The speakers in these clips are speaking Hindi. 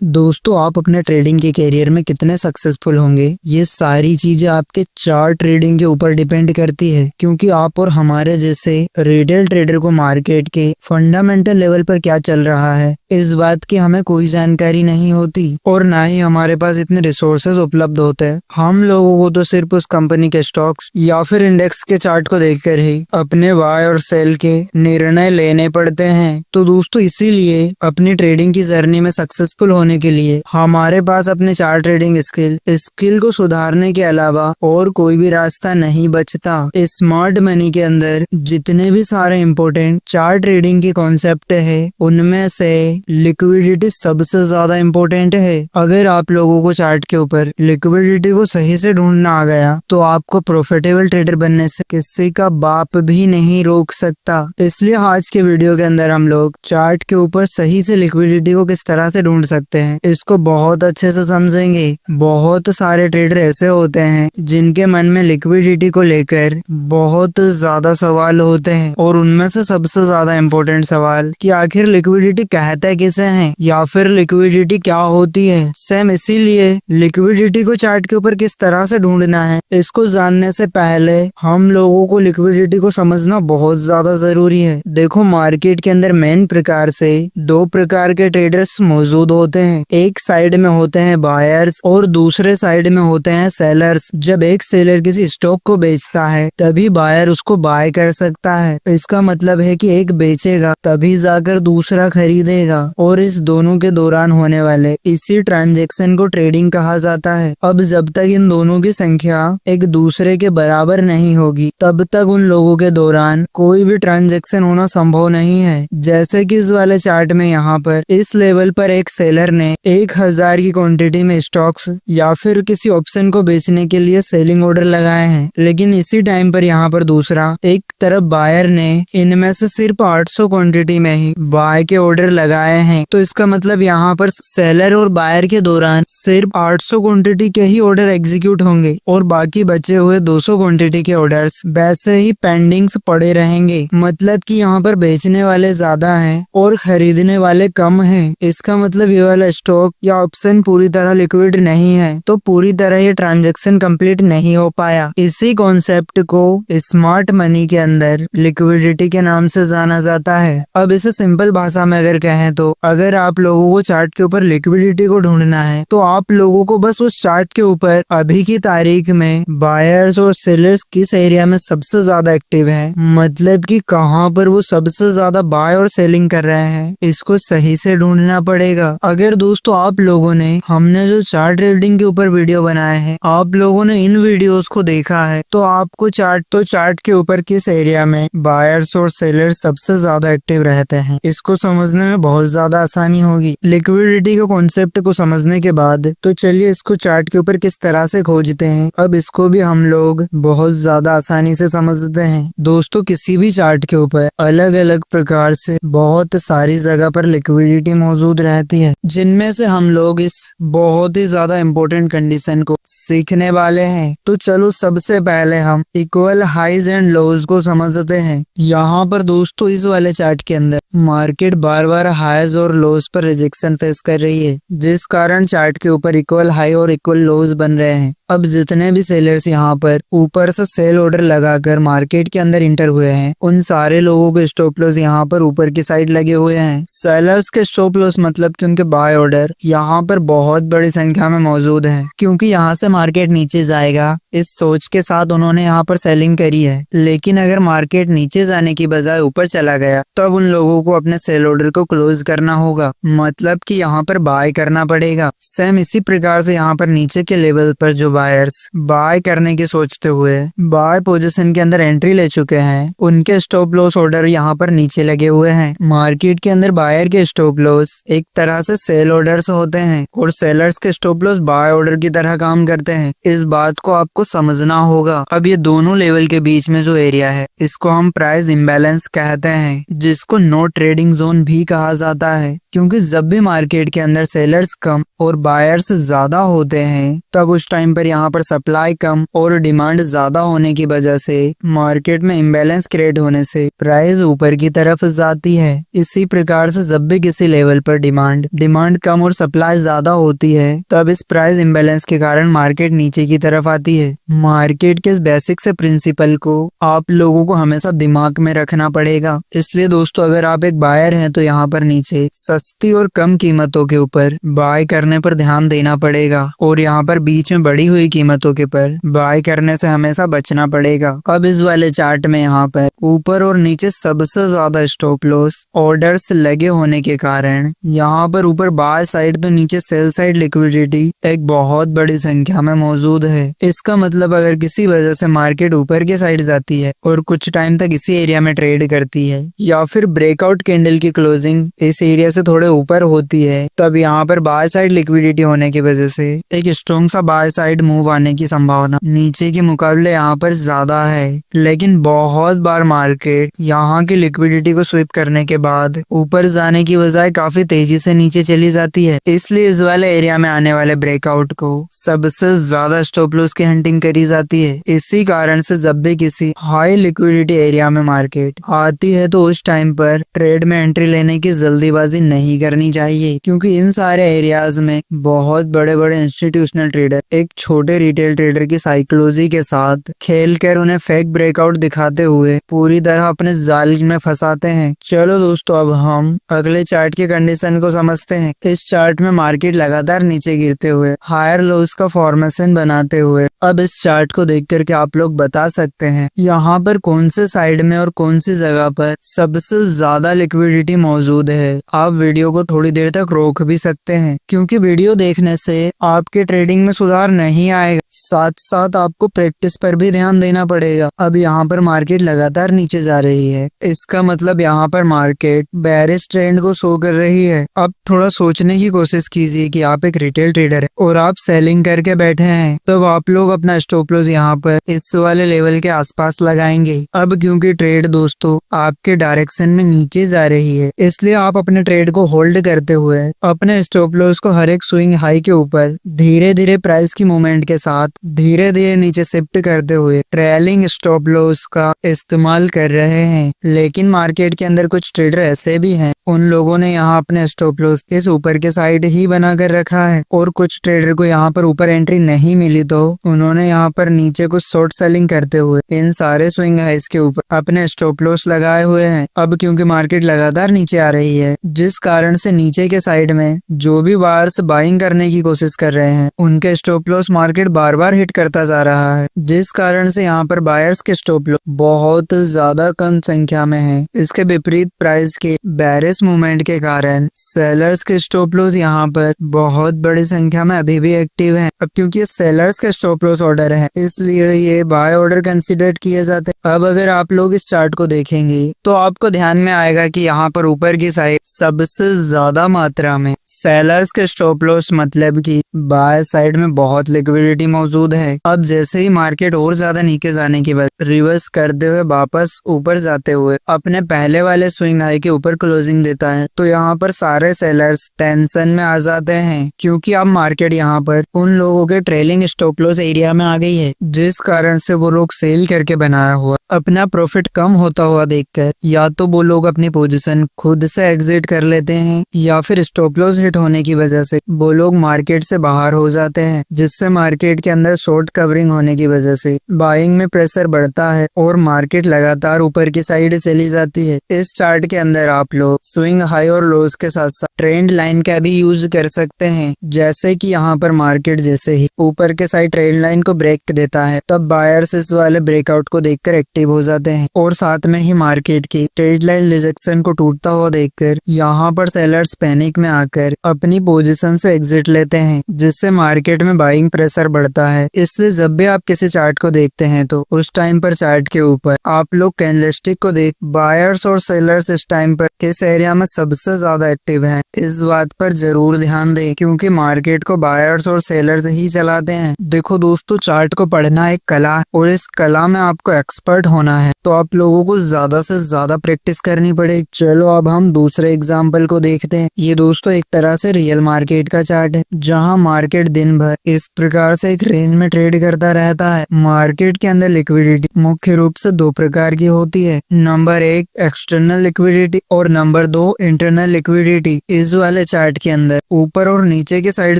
दोस्तों, आप अपने ट्रेडिंग के करियर में कितने सक्सेसफुल होंगे, ये सारी चीजें आपके चार्ट ट्रेडिंग के ऊपर डिपेंड करती है। क्योंकि आप और हमारे जैसे रिटेल ट्रेडर को मार्केट के फंडामेंटल लेवल पर क्या चल रहा है, इस बात की हमें कोई जानकारी नहीं होती और ना ही हमारे पास इतने रिसोर्सेज उपलब्ध होते हैं। हम लोगों को तो सिर्फ उस कंपनी के स्टॉक्स या फिर इंडेक्स के चार्ट को देखकर ही अपने बाय और सेल के निर्णय लेने पड़ते हैं। तो दोस्तों, इसीलिए अपनी ट्रेडिंग की जर्नी में सक्सेसफुल होने के लिए हमारे पास अपने चार्ट ट्रेडिंग स्किल को सुधारने के अलावा और कोई भी रास्ता नहीं बचता। स्मार्ट मनी के अंदर जितने भी सारे इम्पोर्टेंट चार्ट ट्रेडिंग के कॉन्सेप्ट है, उनमें से लिक्विडिटी सबसे ज्यादा इम्पोर्टेंट है। अगर आप लोगों को चार्ट के ऊपर लिक्विडिटी को सही से ढूंढना आ गया तो आपको प्रॉफिटेबल ट्रेडर बनने से किसी का बाप भी नहीं रोक सकता। इसलिए आज के वीडियो के अंदर हम लोग चार्ट के ऊपर सही से लिक्विडिटी को किस तरह से ढूंढ सकते हैं, इसको बहुत अच्छे से समझेंगे। बहुत सारे ट्रेडर ऐसे होते हैं जिनके मन में लिक्विडिटी को लेकर बहुत ज्यादा सवाल होते हैं और उनमें से सबसे ज्यादा इम्पोर्टेंट सवाल कि आखिर लिक्विडिटी कहते किसे हैं या फिर लिक्विडिटी क्या होती है। सेम इसीलिए लिक्विडिटी को चार्ट के ऊपर किस तरह से ढूंढना है, इसको जानने से पहले हम लोगों को लिक्विडिटी को समझना बहुत ज्यादा जरूरी है। देखो, मार्केट के अंदर मेन प्रकार से दो प्रकार के ट्रेडर्स मौजूद होते हैं। एक साइड में होते हैं बायर्स और दूसरे साइड में होते हैं सेलर्स। जब एक सेलर किसी स्टॉक को बेचता है तभी बायर उसको बाय कर सकता है। इसका मतलब है कि एक बेचेगा तभी जाकर दूसरा खरीदेगा और इस दोनों के दौरान होने वाले इसी ट्रांजैक्शन को ट्रेडिंग कहा जाता है। अब जब तक इन दोनों की संख्या एक दूसरे के बराबर नहीं होगी तब तक उन लोगों के दौरान कोई भी ट्रांजैक्शन होना संभव नहीं है। जैसे कि इस वाले चार्ट में यहाँ पर इस लेवल पर एक सेलर ने 1000 की क्वांटिटी में स्टॉक्स या फिर किसी ऑप्शन को बेचने के लिए सेलिंग ऑर्डर लगाए हैं, लेकिन इसी टाइम पर यहाँ पर दूसरा एक तरफ बायर ने इनमें से सिर्फ 800 क्वांटिटी में ही बाय के ऑर्डर लगाए हैं। तो इसका मतलब यहाँ पर सेलर और बायर के दौरान सिर्फ 800 क्वांटिटी के ही ऑर्डर एग्जीक्यूट होंगे और बाकी बचे हुए 200 क्वांटिटी के ऑर्डर्स वैसे ही पेंडिंग्स पड़े रहेंगे। मतलब कि यहाँ पर बेचने वाले ज्यादा हैं और खरीदने वाले कम हैं। इसका मतलब ये वाला स्टॉक या ऑप्शन पूरी तरह लिक्विड नहीं है, तो पूरी तरह ये ट्रांजैक्शन कंप्लीट नहीं हो पाया। इसी कॉन्सेप्ट को स्मार्ट मनी के अंदर लिक्विडिटी के नाम से जाना जाता है। अब इसे सिंपल भाषा में अगर कहें तो अगर आप लोगों को चार्ट के ऊपर लिक्विडिटी को ढूंढना है तो आप लोगों को बस उस चार्ट के ऊपर अभी की तारीख में बायर्स और सेलर्स किस एरिया में सबसे ज्यादा एक्टिव है, मतलब कि कहाँ पर वो सबसे ज्यादा बाय और सेलिंग कर रहे हैं, इसको सही से ढूंढना पड़ेगा। अगर दोस्तों आप लोगों ने हमने जो चार्ट ट्रेडिंग के ऊपर वीडियो बनाए हैं, आप लोगों ने इन वीडियोस को देखा है तो आपको चार्ट के ऊपर किस एरिया में बायर्स और सेलर्स सबसे ज्यादा एक्टिव रहते हैं, इसको समझने में बहुत ज्यादा आसानी होगी। लिक्विडिटी के कॉन्सेप्ट को समझने के बाद तो चलिए इसको चार्ट के ऊपर किस तरह से खोजते हैं, अब इसको भी हम लोग बहुत ज्यादा आसानी से समझते हैं। दोस्तों, किसी भी चार्ट के ऊपर अलग अलग प्रकार से बहुत सारी जगह पर लिक्विडिटी मौजूद रहती है, जिनमें से हम लोग इस बहुत ही ज्यादा इम्पोर्टेंट कंडीशन को सीखने वाले हैं। तो चलो सबसे पहले हम इक्वल हाइज एंड लोज को समझते हैं। यहाँ पर दोस्तों इस वाले चार्ट के अंदर मार्केट बार बार हाइज और लोज पर रिजेक्शन फेस कर रही है, जिस कारण चार्ट के ऊपर इक्वल हाई और इक्वल लोज बन रहे हैं। अब जितने भी सेलर्स यहाँ पर ऊपर से सेल ऑर्डर लगाकर मार्केट के अंदर इंटर हुए हैं, उन सारे लोगों के स्टॉप लॉस यहाँ पर ऊपर की साइड लगे हुए हैं। सेलर्स के स्टॉप लॉस मतलब कि उनके बाय ऑर्डर यहाँ पर बहुत बड़ी संख्या में मौजूद हैं, क्योंकि यहाँ से मार्केट नीचे जाएगा इस सोच के साथ उन्होंने यहाँ पर सेलिंग करी है। लेकिन अगर मार्केट नीचे जाने की बजाय ऊपर चला गया तब उन लोगों को अपने सेल ऑर्डर को क्लोज करना होगा, मतलब कि यहाँ पर बाय करना पड़ेगा। सेम इसी प्रकार से यहाँ पर नीचे के लेवल पर जो बायर्स बाय करने की सोचते हुए बाय पोजीशन के अंदर एंट्री ले चुके हैं, उनके स्टॉप लॉस ऑर्डर यहाँ पर नीचे लगे हुए हैं। मार्केट के अंदर बायर के स्टॉप लॉस एक तरह से सेल ऑर्डर्स होते हैं और सेलर्स के स्टॉप लॉस बाय ऑर्डर की तरह काम करते हैं। इस बात को आपको समझना होगा। अब ये दोनों लेवल के बीच में जो एरिया है इसको हम प्राइस इम्बैलेंस कहते हैं, जिसको नोट ट्रेडिंग जोन भी कहा जाता है, क्योंकि जब भी मार्केट के अंदर सेलर्स कम और बायर्स ज्यादा होते हैं तब उस टाइम पर यहाँ पर सप्लाई कम और डिमांड ज्यादा होने की वजह से मार्केट में इम्बैलेंस क्रिएट होने से प्राइस ऊपर की तरफ जाती है। इसी प्रकार से जब भी किसी लेवल पर डिमांड कम और सप्लाई ज्यादा होती है तब इस प्राइस इम्बैलेंस के कारण मार्केट नीचे की तरफ आती है। मार्केट के इस बेसिक से प्रिंसिपल को आप लोगों को हमेशा दिमाग में रखना पड़ेगा। इसलिए दोस्तों, अगर आप एक बायर हैं तो यहाँ पर नीचे सस्ती और कम कीमतों के ऊपर बाय करने पर ध्यान देना पड़ेगा और यहाँ पर बीच में बढ़ी हुई कीमतों के पर बाय करने से हमेशा बचना पड़ेगा। अब इस वाले चार्ट में यहाँ पर ऊपर और नीचे सबसे ज्यादा स्टॉप लॉस ऑर्डर्स लगे होने के कारण यहाँ पर ऊपर बाय साइड तो नीचे सेल साइड लिक्विडिटी एक बहुत बड़ी संख्या में मौजूद है। इसका मतलब अगर किसी वजह से मार्केट ऊपर की साइड जाती है और कुछ टाइम तक इसी एरिया में ट्रेड करती है या फिर ब्रेकआउट कैंडल की क्लोजिंग इस एरिया से थोड़े ऊपर होती है, तब यहाँ पर बाय साइड लिक्विडिटी होने की वजह से एक स्ट्रॉन्ग सा बाय साइड मूव आने की संभावना नीचे के मुकाबले यहाँ पर ज्यादा है। लेकिन बहुत बार मार्केट यहाँ की लिक्विडिटी को स्वीप करने के बाद ऊपर जाने की बजाय काफी तेजी से नीचे चली जाती है। इसलिए इस वाले एरिया में आने वाले ब्रेकआउट को सबसे ज्यादा स्टॉप लॉस की हंटिंग करी जाती है। इसी कारण से जब भी किसी हाई लिक्विडिटी एरिया में मार्केट आती है तो उस टाइम पर ट्रेड में एंट्री लेने की जल्दीबाजी नहीं करनी चाहिए, क्योंकि इन सारे एरियाज में बहुत बड़े बड़े इंस्टीट्यूशनल ट्रेडर एक छोटे रिटेल ट्रेडर की साइकोलॉजी के साथ खेलकर उन्हें फेक ब्रेकआउट दिखाते हुए पूरी तरह अपने जाल में फंसाते हैं। चलो दोस्तों, अब हम अगले चार्ट की कंडीशन को समझते हैं। इस चार्ट में मार्केट लगातार नीचे गिरते हुए हायर लोज का फॉर्मेशन बनाते हुए अब इस चार्ट को देख करके आप लोग बता सकते हैं यहाँ पर कौन से साइड में और कौन सी जगह पर सबसे ज्यादा लिक्विडिटी मौजूद है। आप वीडियो को थोड़ी देर तक रोक भी सकते हैं, क्योंकि वीडियो देखने से आपके ट्रेडिंग में सुधार नहीं आएगा, साथ साथ आपको प्रैक्टिस पर भी ध्यान देना पड़ेगा। अब यहाँ पर मार्केट लगातार नीचे जा रही है, इसका मतलब यहाँ पर मार्केट बेरिश ट्रेंड को शो कर रही है। अब थोड़ा सोचने की कोशिश कीजिए कि आप एक रिटेल ट्रेडर है और आप सेलिंग करके बैठे हैं, तब आप लोग अपना स्टॉप लॉस यहाँ पर इस वाले लेवल के आसपास लगाएंगे। अब क्योंकि ट्रेड दोस्तों आपके डायरेक्शन में नीचे जा रही है, इसलिए आप अपने ट्रेड को होल्ड करते हुए अपने स्टॉप लॉस को हर एक स्विंग हाई के ऊपर धीरे धीरे प्राइस की मूवमेंट के साथ धीरे धीरे नीचे शिफ्ट करते हुए ट्रेलिंग स्टॉप लॉस का इस्तेमाल कर रहे हैं। लेकिन मार्केट के अंदर कुछ ट्रेडर ऐसे भी हैं, उन लोगों ने यहाँ अपने स्टॉप लॉस इस ऊपर के साइड ही बना कर रखा है और कुछ ट्रेडर को यहाँ पर ऊपर एंट्री नहीं मिली तो उन्होंने यहाँ पर नीचे कुछ शॉर्ट सेलिंग करते हुए इन सारे स्विंग हाइस के ऊपर अपने स्टॉप लॉस लगाए हुए हैं। अब क्योंकि मार्केट लगातार नीचे आ रही है, जिस कारण से नीचे के साइड में जो भी बायर्स बाइंग करने की कोशिश कर रहे हैं उनके स्टॉप लॉस मार्केट बार बार हिट करता जा रहा है, जिस कारण से यहाँ पर बायर्स के स्टॉप लॉस बहुत ज्यादा कम संख्या में है। इसके विपरीत प्राइस के बेरिश मूवमेंट के कारण सेलर्स के स्टॉप लॉस यहाँ पर बहुत बड़ी संख्या में अभी भी एक्टिव हैं। अब क्योंकि ये सेलर्स के स्टॉप लॉस ऑर्डर है, इसलिए ये बाय ऑर्डर कंसीडर किए जाते हैं। अब अगर आप लोग इस चार्ट को देखेंगे तो आपको ध्यान में आएगा कि यहाँ पर ऊपर की साइड सबसे ज्यादा मात्रा में सेलर्स के स्टॉप लॉस मतलब कि बाय साइड में बहुत लिक्विडिटी मौजूद है। अब जैसे ही मार्केट और ज्यादा नीचे जाने की वजह रिवर्स करते हुए वापस ऊपर जाते हुए अपने पहले वाले स्विंग हाई के ऊपर क्लोजिंग देता है, तो यहाँ पर सारे सेलर्स टेंशन में आ जाते हैं, क्योंकि अब मार्केट यहाँ पर उन लोगों के ट्रेलिंग स्टॉप लॉस एरिया में आ गई है, जिस कारण से वो लोग सेल करके बनाया हुआ अपना प्रॉफिट कम होता हुआ देखकर या तो वो लोग अपनी पोजीशन खुद से एग्जिट कर लेते हैं या फिर स्टॉप लॉस हिट होने की वजह से वो लोग मार्केट से बाहर हो जाते हैं, जिससे मार्केट के अंदर शॉर्ट कवरिंग होने की वजह से बाइंग में प्रेशर बढ़ता है और मार्केट लगातार ऊपर की साइड चली जाती है। इस चार्ट के अंदर आप लोग स्विंग हाई और लोज के साथ साथ ट्रेंड लाइन का भी यूज कर सकते हैं, जैसे कि यहाँ पर मार्केट जैसे ही ऊपर के साइड ट्रेंड लाइन को ब्रेक देता है तब बायर्स इस वाले ब्रेकआउट को देखकर एक्टिव हो जाते हैं और साथ में ही मार्केट की ट्रेड लाइन रिजेक्शन को टूटता हुआ देखकर यहाँ पर सेलर्स पैनिक में आकर अपनी पोजीशन से एग्जिट लेते हैं, जिससे मार्केट में बाइंग प्रेशर बढ़ता है। इसलिए जब भी आप किसी चार्ट को देखते हैं तो उस टाइम पर चार्ट के ऊपर आप लोग कैंडलस्टिक को देख बायर्स और सेलर्स इस टाइम पर किस एरिया में सबसे ज्यादा एक्टिव हैं इस बात पर जरूर ध्यान दें, क्योंकि मार्केट को बायर्स और सेलर्स ही चलाते हैं। देखो दोस्तों, चार्ट को पढ़ना एक कला और इस कला में आपको एक्सपर्ट होना है, तो आप लोगों को ज्यादा से ज्यादा प्रैक्टिस करनी पड़ेगी। चलो अब हम दूसरे एग्जाम्पल को देखते हैं। ये दोस्तों एक तरह से रियल मार्केट का चार्ट है, जहां मार्केट दिन भर इस प्रकार से एक रेंज में ट्रेड करता रहता है। मार्केट के अंदर लिक्विडिटी मुख्य रूप से दो प्रकार की होती है। नंबर 1 एक्सटर्नल लिक्विडिटी और नंबर 2 इंटरनल लिक्विडिटी। इस वाले चार्ट के अंदर ऊपर और नीचे के साइड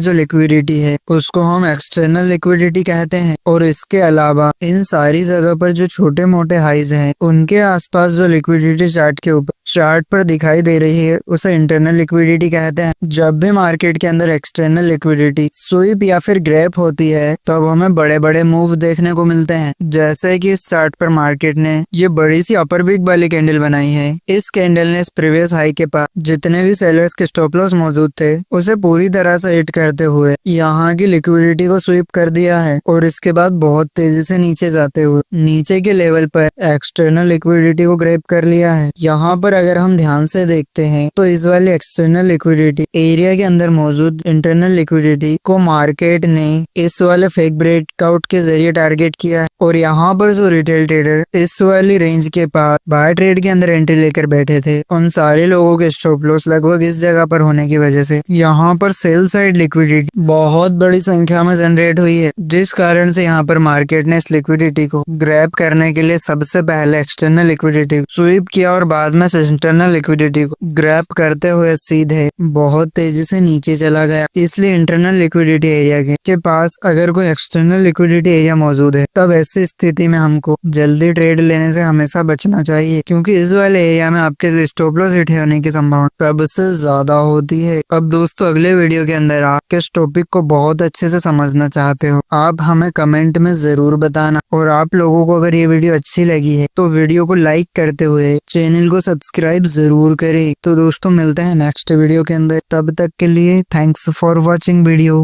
जो लिक्विडिटी है उसको हम एक्सटर्नल लिक्विडिटी कहते हैं, और इसके अलावा इन सारी जगह पर जो छोटे मोटे हाइज हैं उनके आसपास जो लिक्विडिटी चार्ट के ऊपर चार्ट पर दिखाई दे रही है उसे इंटरनल लिक्विडिटी कहते हैं। जब भी मार्केट के अंदर एक्सटर्नल लिक्विडिटी स्वीप या फिर ग्रैप होती है तब हमें बड़े बड़े मूव देखने को मिलते हैं, जैसे कि इस चार्ट पर मार्केट ने ये बड़ी सी अपर बिग वाली कैंडल बनाई है। इस कैंडल ने इस प्रीवियस हाई के पास जितने भी सेलर्स के स्टॉप लॉस मौजूद थे उसे पूरी तरह से हिट करते हुए यहाँ की लिक्विडिटी को स्वीप कर दिया है, और इसके बाद बहुत तेजी से नीचे जाते हुए नीचे के लेवल पर एक्सटर्नल लिक्विडिटी को ग्रैब कर लिया है। यहाँ पर अगर हम ध्यान से देखते हैं तो इस वाली एक्सटर्नल लिक्विडिटी एरिया के अंदर मौजूद इंटरनल लिक्विडिटी को मार्केट ने इस वाले फेक ब्रेकआउट के जरिए टारगेट किया है, और यहाँ पर जो रिटेल ट्रेडर इस वाली रेंज के पास बाय ट्रेड के अंदर एंट्री लेकर बैठे थे उन सारे लोगों के स्टॉप लॉस लगभग इस जगह पर होने की वजह से यहाँ पर सेल साइड लिक्विडिटी बहुत बड़ी संख्या में जनरेट हुई है, जिस कारण से यहाँ पर मार्केट ने इस लिक्विडिटी को ग्रैब करने के लिए सबसे पहले एक्सटर्नल लिक्विडिटी स्वीप किया और बाद में इंटरनल लिक्विडिटी को ग्रैब करते हुए सीधे बहुत तेजी से नीचे चला गया। इसलिए इंटरनल लिक्विडिटी एरिया के पास अगर कोई एक्सटर्नल लिक्विडिटी एरिया मौजूद है तब ऐसी स्थिति में हमको जल्दी ट्रेड लेने से हमेशा बचना चाहिए, क्योंकि इस वाले एरिया में आपके स्टॉप लॉस हिट होने की संभावना सबसे ज्यादा होती है। अब दोस्तों अगले वीडियो के अंदर आप किस टॉपिक को बहुत अच्छे से समझना चाहते हो आप हमें कमेंट में जरूर बताना, और आप लोगों को अगर ये वीडियो अच्छी लगी है तो वीडियो को लाइक करते हुए चैनल को सब्सक्राइब जरूर करें। तो दोस्तों मिलते हैं नेक्स्ट वीडियो के अंदर, तब तक के लिए थैंक्स फॉर वॉचिंग वीडियो।